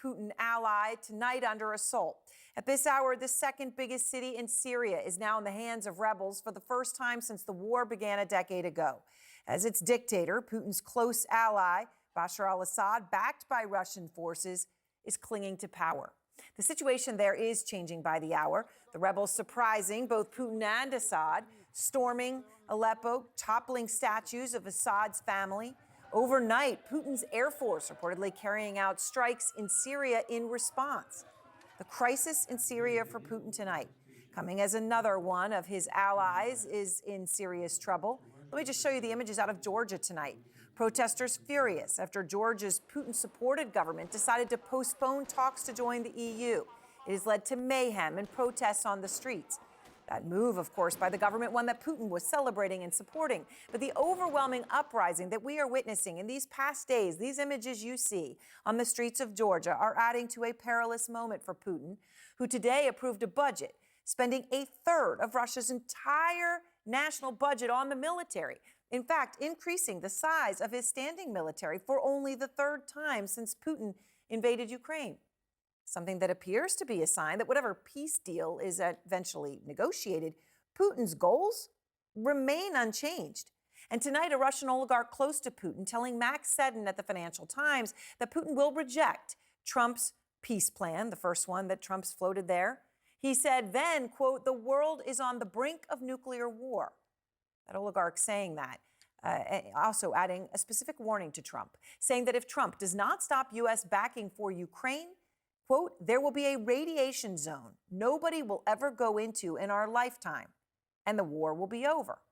Putin ally tonight under assault. At this hour, the second biggest city in Syria is now in the hands of rebels for the first time since the war began a decade ago. As its dictator, Putin's close ally, Bashar al-Assad, backed by Russian forces, is clinging to power. The situation there is changing by the hour. The rebels surprising both Putin and Assad, storming Aleppo, toppling statues of Assad's family. Overnight, Putin's Air Force reportedly carrying out strikes in Syria in response. The crisis in Syria for Putin tonight, coming as another one of his allies is in serious trouble. Let me just show you the images out of Georgia tonight. Protesters furious after Georgia's Putin-supported government decided to postpone talks to join the EU. It has led to mayhem and protests on the streets. That move, of course, by the government, one that Putin was celebrating and supporting. But the overwhelming uprising that we are witnessing in these past days, these images you see on the streets of Georgia, are adding to a perilous moment for Putin, who today approved a budget spending a third of Russia's entire national budget on the military. In fact, increasing the size of his standing military for only the third time since Putin invaded Ukraine. Something that appears to be a sign that whatever peace deal is eventually negotiated, Putin's goals remain unchanged. And tonight, a Russian oligarch close to Putin telling Max Seddon at the Financial Times that Putin will reject Trump's peace plan, the first one that Trump's floated there. He said then, quote, "The world is on the brink of nuclear war." That oligarch saying that, also adding a specific warning to Trump, saying that if Trump does not stop U.S. backing for Ukraine, quote, "there will be a radiation zone nobody will ever go into in our lifetime, and the war will be over."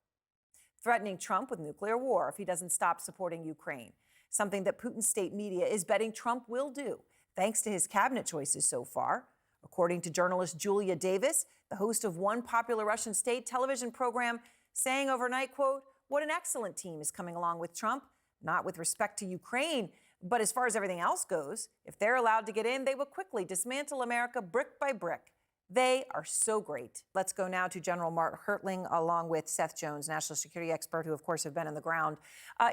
Threatening Trump with nuclear war if he doesn't stop supporting Ukraine, something that Putin's state media is betting Trump will do, thanks to his cabinet choices so far. According to journalist Julia Davis, the host of one popular Russian state television program, saying overnight, quote, "What an excellent team is coming along with Trump, not with respect to Ukraine, but as far as everything else goes, if they're allowed to get in, they will quickly dismantle America brick by brick. They are so great." Let's go now to General Mark Hertling, along with Seth Jones, national security expert, who, of course, have been on the ground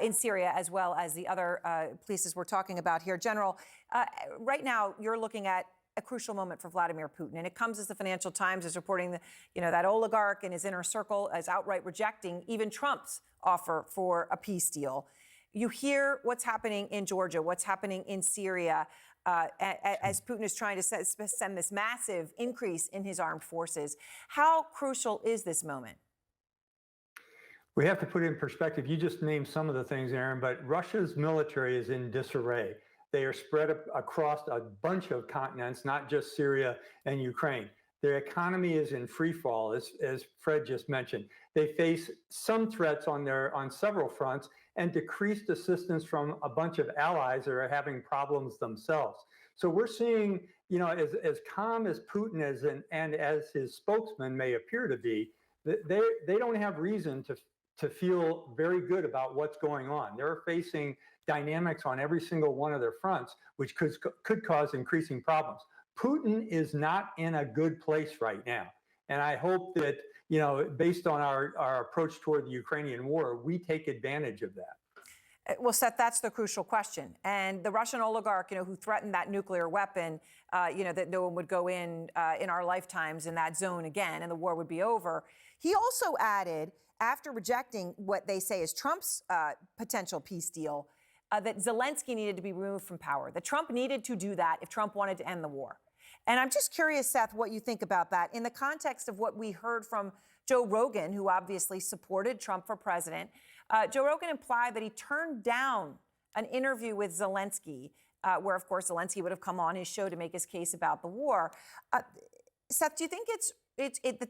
in Syria, as well as the other places we're talking about here. General, right now, you're looking at a crucial moment for Vladimir Putin, and it comes as the Financial Times is reporting that, that oligarch and his inner circle is outright rejecting even Trump's offer for a peace deal. You hear what's happening in Georgia, what's happening in Syria, as Putin is trying to send this massive increase in his armed forces. How crucial is this moment? We have to put it in perspective. You just named some of the things, Aaron, but Russia's military is in disarray. They are spread across a bunch of continents, not just Syria and Ukraine. Their economy is in free fall, as Fred just mentioned. They face some threats on several fronts and decreased assistance from a bunch of allies that are having problems themselves. So we're seeing, as calm as Putin is and as his spokesman may appear to be, they don't have reason to feel very good about what's going on. They're facing dynamics on every single one of their fronts, which could cause increasing problems. Putin is not in a good place right now. And I hope that, based on our approach toward the Ukrainian war, we take advantage of that. Well, Seth, that's the crucial question. And the Russian oligarch, who threatened that nuclear weapon, that no one would go in our lifetimes in that zone again and the war would be over. He also added, after rejecting what they say is Trump's potential peace deal, that Zelensky needed to be removed from power, that Trump needed to do that if Trump wanted to end the war. And I'm just curious, Seth, what you think about that in the context of what we heard from Joe Rogan, who obviously supported Trump for president. Joe Rogan implied that he turned down an interview with Zelensky, where, of course, Zelensky would have come on his show to make his case about the war. Seth, do you think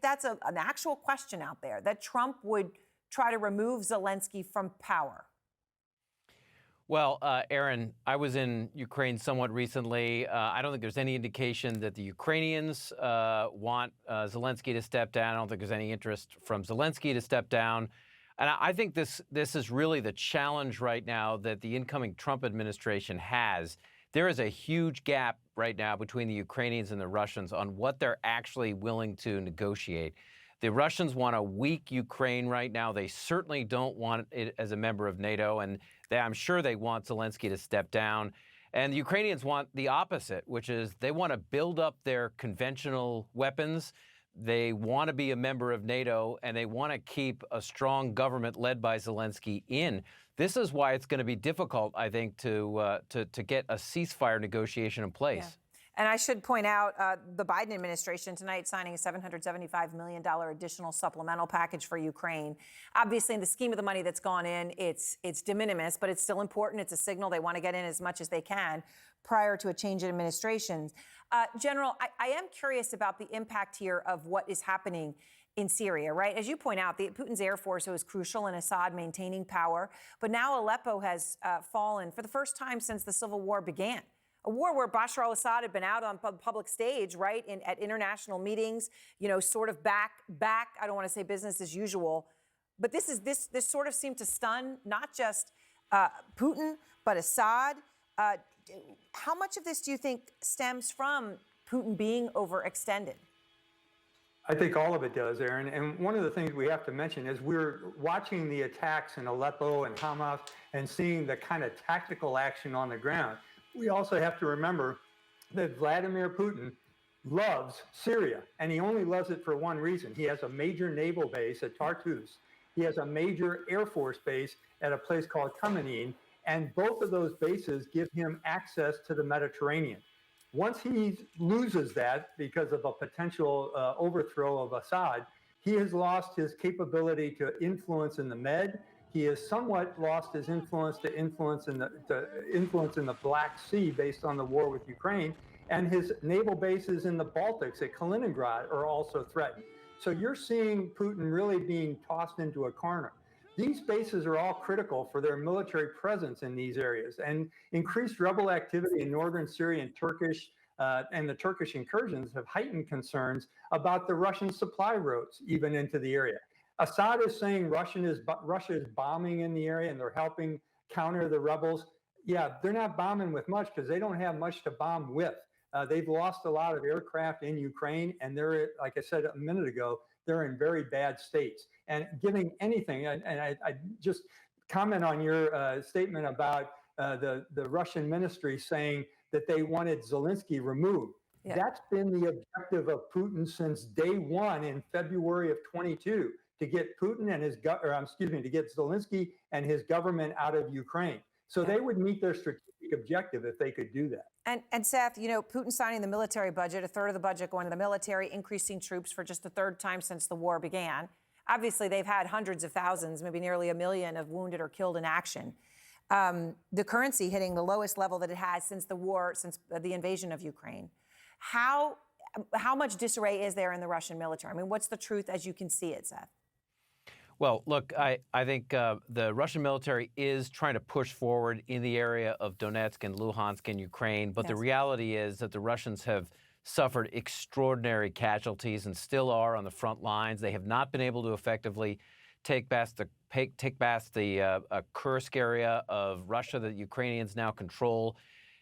that's an actual question out there, that Trump would try to remove Zelensky from power? Well, Aaron, I was in Ukraine somewhat recently. I don't think there's any indication that the Ukrainians want Zelensky to step down. I don't think there's any interest from Zelensky to step down. And I think this is really the challenge right now that the incoming Trump administration has. There is a huge gap right now between the Ukrainians and the Russians on what they're actually willing to negotiate. The Russians want a weak Ukraine right now. They certainly don't want it as a member of NATO, and I'm sure they want Zelensky to step down. And the Ukrainians want the opposite, which is they want to build up their conventional weapons. They want to be a member of NATO, and they want to keep a strong government led by Zelensky in. This is why it's going to be difficult, I think, to get a ceasefire negotiation in place. Yeah. And I should point out the Biden administration tonight signing a $775 million additional supplemental package for Ukraine. Obviously, in the scheme of the money that's gone in, it's de minimis, but it's still important. It's a signal they want to get in as much as they can prior to a change in administration. General, I am curious about the impact here of what is happening in Syria, right? As you point out, Putin's air force was crucial in Assad maintaining power, but now Aleppo has fallen for the first time since the civil war began. A war where Bashar al-Assad had been out on public stage, right, at international meetings, sort of back. I don't want to say business as usual, but this sort of seemed to stun not just Putin but Assad. How much of this do you think stems from Putin being overextended? I think all of it does, Aaron. And one of the things we have to mention is we're watching the attacks in Aleppo and Hamas and seeing the kind of tactical action on the ground. We also have to remember that Vladimir Putin loves Syria, and he only loves it for one reason. He has a major naval base at Tartus. He has a major Air Force base at a place called Khamenei, and both of those bases give him access to the Mediterranean. Once he loses that because of a potential overthrow of Assad, he has lost his capability to influence in the Med. He has somewhat lost his influence in the Black Sea based on the war with Ukraine, and his naval bases in the Baltics at Kaliningrad are also threatened. So you're seeing Putin really being tossed into a corner. These bases are all critical for their military presence in these areas, and increased rebel activity in northern Syria and the Turkish incursions have heightened concerns about the Russian supply routes even into the area. Assad is saying Russia is bombing in the area and they're helping counter the rebels. Yeah, they're not bombing with much because they don't have much to bomb with. They've lost a lot of aircraft in Ukraine, and they're, like I said a minute ago, they're in very bad states. And giving anything, and I just comment on your statement about the Russian ministry saying that they wanted Zelensky removed. Yeah. That's been the objective of Putin since day one in February of 22, to get Putin and to get Zelensky and his government out of Ukraine. So they would meet their strategic objective if they could do that. And Seth, Putin signing the military budget, a third of the budget going to the military, increasing troops for just the third time since the war began. Obviously, they've had hundreds of thousands, maybe nearly 1 million of wounded or killed in action. The currency hitting the lowest level that it has since the war, since the invasion of Ukraine. How much disarray is there in the Russian military? I mean, what's the truth as you can see it, Seth? Well, look, I think the Russian military is trying to push forward in the area of Donetsk and Luhansk in Ukraine, but the reality is that the Russians have suffered extraordinary casualties and still are on the front lines. They have not been able to effectively take back the Kursk area of Russia that Ukrainians now control.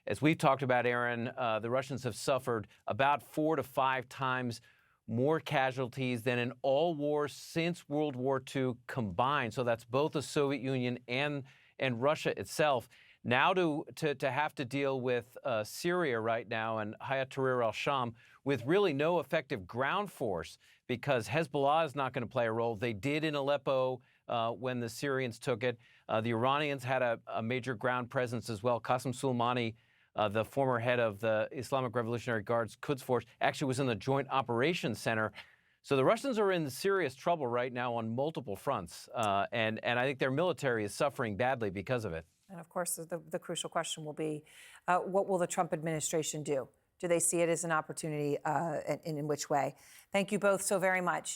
As we've talked about, Aaron, the Russians have suffered about 4 to 5 times more casualties than in all wars since World War II combined. So that's both the Soviet Union and Russia itself. Now to have to deal with Syria right now and Hayat Tahrir al-Sham with really no effective ground force, because Hezbollah is not going to play a role. They did in Aleppo when the Syrians took it. The Iranians had a major ground presence as well. Qasem Soleimani, the former head of the Islamic Revolutionary Guard's Quds Force, actually was in the Joint Operations Center. So the Russians are in serious trouble right now on multiple fronts, and I think their military is suffering badly because of it. And of course, the crucial question will be, what will the Trump administration do? Do they see it as an opportunity, and in which way? Thank you both so very much.